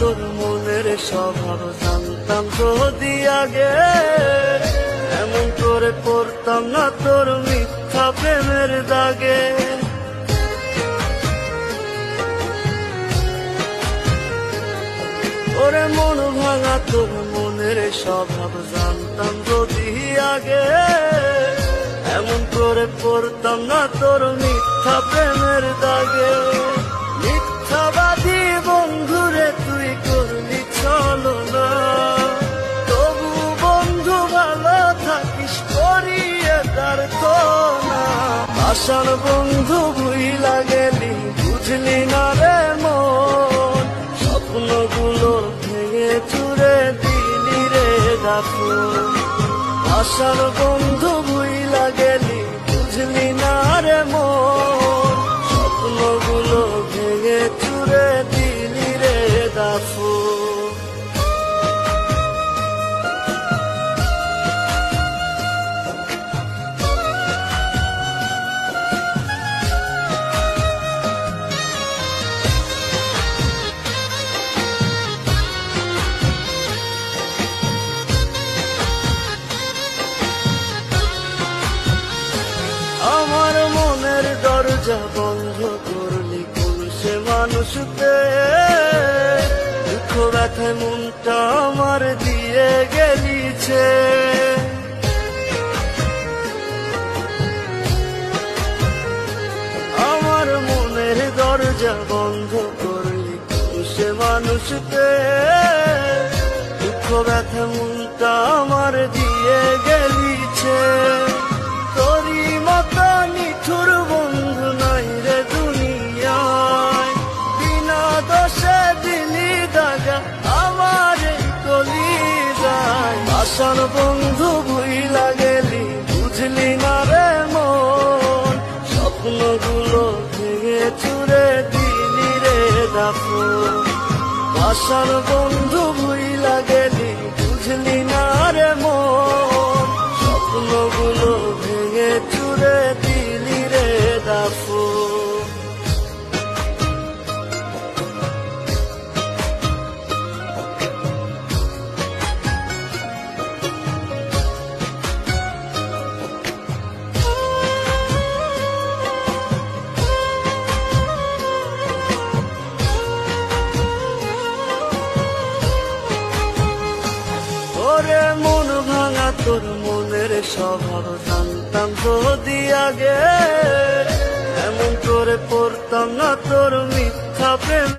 তোর মনের স্বভাব জানতাম যদি আগে, এমন করে পড়তাম না তোর মিথ্যা প্রেমের দাগে। ওরে মন ভাঙা তোর মনের স্বভাব জানতাম যদি আগে, এমন করে পড়তাম না তোর মিথ্যা প্রেমের দাগে। মিথ্যাবাদী বন্ধুরে তুই করলি ছলনা, তবু বন্ধু ভালো থাকিস করিয়ে তার না। আশার বন্ধু ভুইলা গেলি বুঝলি না রে মন, স্বপ্নগুলো ভেঙে চুরে দিলি রে দাফন। আশার বন্ধু ভুইলা গেলি বুঝলি না রে মন, স্বপ্নগুলো ভেঙে চুরে দিলি রে দাফন। আমার মনের দরজা বন্ধ করলি কোন সে মানুষতে, দুঃখ ব্যথায় মনটা আমার দিয়ে গেলিছে। আমার মনের দরজা বন্ধ করলি কোন সে মানুষতে, দুঃখ ব্যথা মনটা আমার দিয়ে গেলিছে। তোরি মতো নিঠুর বন্ধু নাই রে দুনিয়ায়, বিনা দোষে দিলি দাগা আমার এই কলিজায়। আশার বন্ধু ভুইলা গেলি বুঝলি না রে মন, স্বপ্নগুলো ভেঙে চুরে দিলি রে দাফন। আশার বন্ধু ভুইলা গেলি বুঝলি না রে মন, স্বপ্নগুলো ভেঙে চুরে দিলি রে দাফন। ওরে মন ভাঙা তোর মনের স্বভাব জানতাম যদি আগে, এমন করে পড়তাম না তোর মিথ্যা প্রেম।